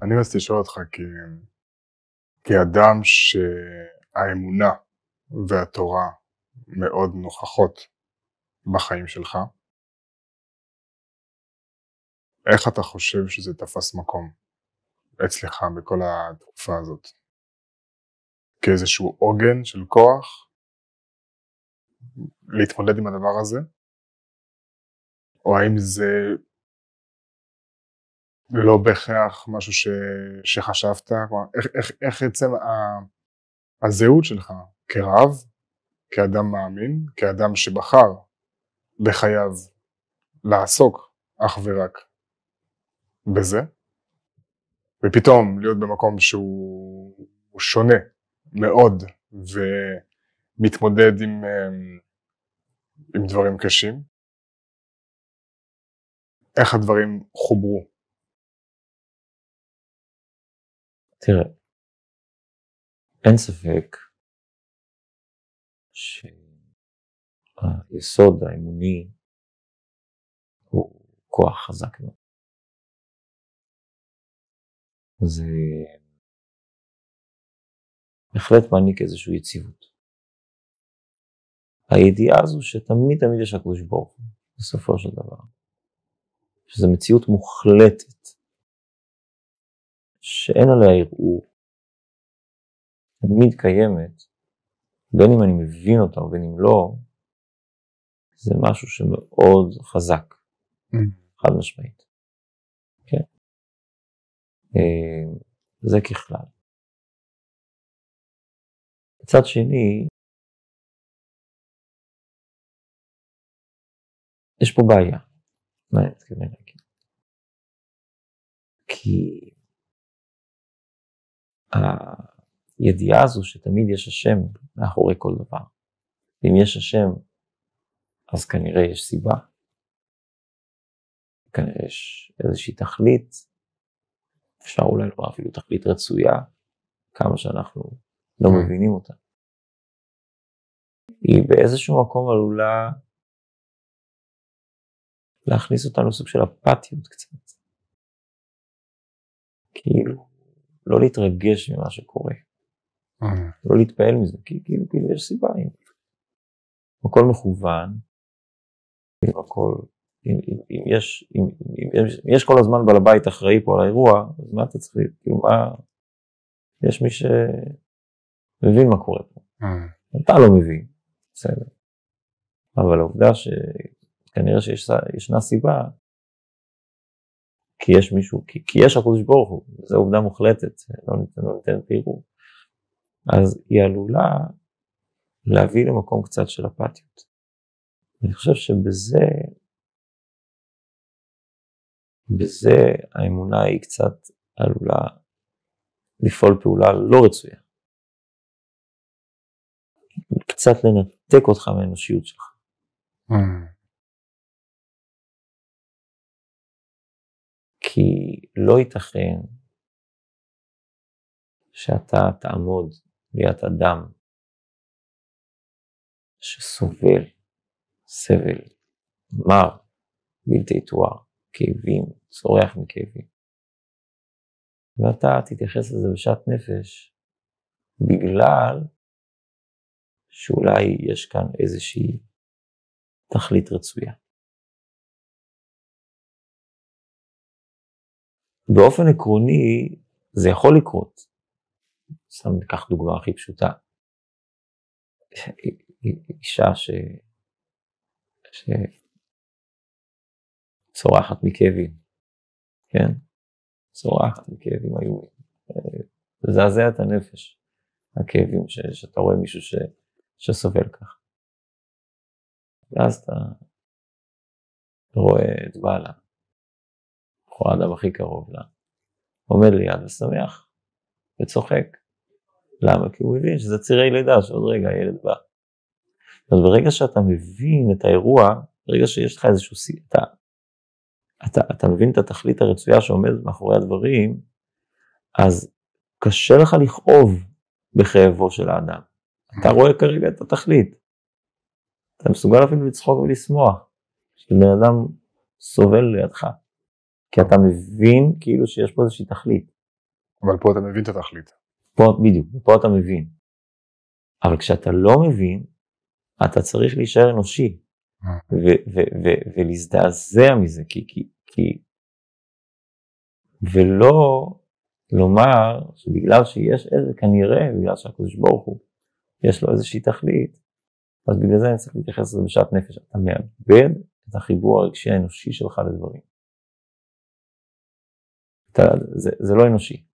אני רציתי לשאול אותך כאדם שהאמונה והתורה מאוד נוכחות בחיים שלך, איך אתה חושב שזה תפס מקום אצלך בכל התקופה הזאת? כאיזשהו עוגן של כוח להתמודד עם הדבר הזה? או האם זה לא בהכרח משהו שחשבת? איך עצם הזהות שלך כרב, כאדם מאמין, כאדם שבחר בחייו לעסוק אך ורק בזה, ופתאום להיות במקום שהוא שונה מאוד ומתמודד עם דברים קשים, איך הדברים חוברו? תראה, אין ספק שהיסוד האמוני הוא כוח חזק מאוד. זה בהחלט מעניק איזושהי יציבות. הידיעה הזו שתמיד יש הקדוש ברוך הוא בסופו של דבר, שזו מציאות מוחלטת שאין עליה ערעור, תמיד קיימת, בין אם אני מבין אותה ובין אם לא, זה משהו שמאוד חזק, חד משמעית. כן? זה ככלל. מצד שני, יש פה בעיה. מה אני מתכוון להגיד? כי הידיעה הזו שתמיד יש השם מאחורי כל דבר. אם יש השם, אז כנראה יש סיבה. כנראה יש איזושהי תכלית. אפשר אולי לומר אפילו תכלית רצויה, כמה שאנחנו לא מבינים אותה. היא באיזשהו מקום עלולה להכניס אותנו סוג של אפתיות קצת. כאילו, לא להתרגש ממה שקורה. לא להתפעל מזה, כי כאילו יש סיבה. אם הכל מכוון, אם יש כל הזמן בעל הבית אחראי פה על האירוע, אז מה אתה צריך? כאילו מה, יש מי שמבין מה קורה פה. אתה לא מבין, בסדר. אבל העובדה שכנראה שישנה סיבה, כי יש מישהו, כי יש הקדוש ברוך הוא, זו עובדה מוחלטת, לא ניתנת ערעור. אז היא עלולה להביא למקום קצת של אפתיות. אני חושב שבזה האמונה היא קצת עלולה לפעול פעולה לא רצויה. קצת לנתק אותך מהאנושיות שלך. כי לא ייתכן שאתה תעמוד ליד אדם שסובל, סבל, מר, בלתי יתואר, כאבים, צורח מכאבים. ואתה תתייחס לזה בשעת נפש, בגלל שאולי יש כאן איזושהי תכלית רצויה. באופן עקרוני זה יכול לקרות. סתם ניקח דוגמה הכי פשוטה. אישה שצורחת מכאבים. כן? צורחת מכאבים איומים. לזעזע את הנפש. הכאבים שאתה רואה מישהו שסובל כך. ואז אתה רואה את בעלה. או האדם הכי קרוב לה, עומד ליד ושמח, וצוחק. למה? כי הוא מבין שזה צירי לידה, שעוד רגע הילד בא. אז ברגע שאתה מבין את האירוע, ברגע שיש לך איזשהו סיטה, אתה מבין את התכלית הרצויה שעומדת מאחורי הדברים, אז קשה לך לכאוב בכאבו של האדם. אתה רואה כרגע את התכלית. אתה מסוגל אפילו לצחוק ולשמוח, שבן אדם סובל לידך. כי אתה מבין כאילו שיש פה איזושהי תכלית. אבל פה אתה מבין את התכלית. פה, בדיוק, פה אתה מבין. אבל כשאתה לא מבין, אתה צריך להישאר אנושי, ולהזדעזע מזה, ולא לומר שבגלל שיש איזה, כנראה, בגלל שהקדוש ברוך הוא, יש לו איזושהי תכלית, אז בגלל זה אני צריך להתייחס לזה בשעת נפש. אתה מאבד את החיבור הרגשי האנושי שלך לדברים. זה לא אנושי.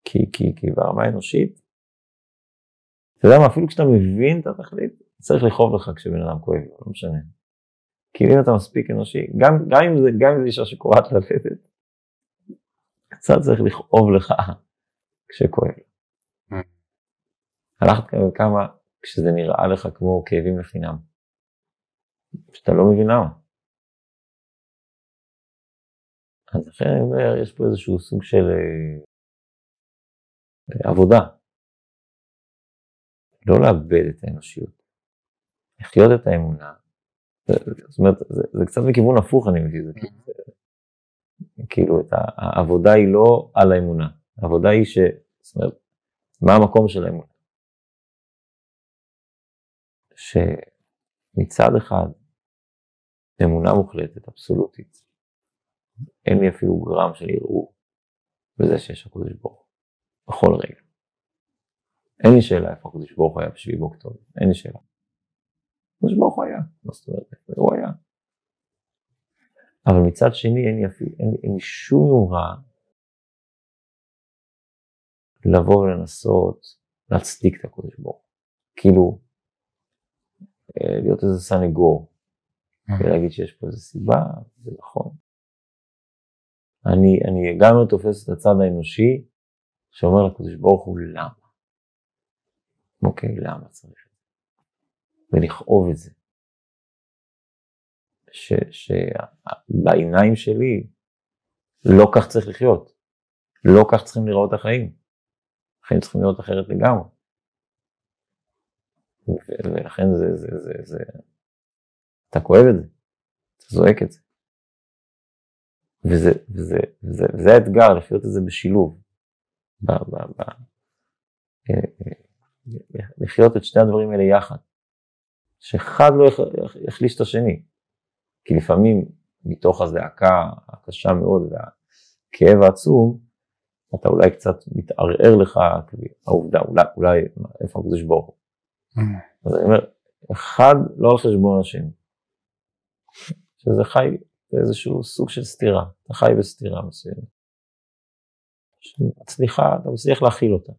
כי ברמה האנושית, אתה יודע מה, אפילו כשאתה מבין את התכלית, צריך לכאוב לך כשבן אדם כואב, לא משנה. כי אם אתה מספיק אנושי, גם אם זה אישה שקוראת ללדת, קצת צריך לכאוב לך כשכואב. הלכת כמה כשזה נראה לך כמו כאבים לחינם. שאתה לא מבין למה. אז לכן אני אומר, יש פה איזשהו סוג של עבודה. לא לאבד את האנושיות. לחיות את האמונה. זאת אומרת, זה קצת מכיוון הפוך אני מביא. כאילו, העבודה היא לא על האמונה. העבודה היא זאת אומרת, מה המקום של האמונה? שמצד אחד, אמונה מוחלטת, אבסולוטית. אין לי אפילו גרם של ערעור בזה שיש הקדוש ברוך הוא. בכל רגע. אין לי שאלה איפה הקדוש ברוך הוא היה ב7 באוקטובר. אין לי שאלה. הקדוש ברוך הוא היה. מה זאת אומרת? הוא היה. אבל מצד שני, אין לי שום יומרה לבוא ולנסות להצדיק את הקדוש ברוך הוא. כאילו, להיות איזה סנגור. ולהגיד שיש פה איזו סיבה, זה נכון. אני גם לא תופס את הצד האנושי, שאומר לקדוש ברוך הוא למה. אוקיי, למה צריך את זה? ולכאוב את זה. שבעיניים שלי, לא כך צריך לחיות. לא כך צריכים לראות את החיים. החיים צריכים לראות אחרת לגמרי. ולכן אתה כואב את זה. אתה זועק את זה. וזה האתגר, לחיות את זה בשילוב. לחיות את שני הדברים האלה יחד. שאחד לא יחליש את השני. כי לפעמים מתוך הזעקה הקשה מאוד והכאב העצום, אתה אולי קצת מתערער לך העובדה, אולי איפה הקדוש ברוך הוא. אז אני אומר, אחד לא על חשבון השני. שזה חי באיזשהו סוג של סתירה. אתה חי בסתירה מסוימת. אתה מצליח להכיל אותה.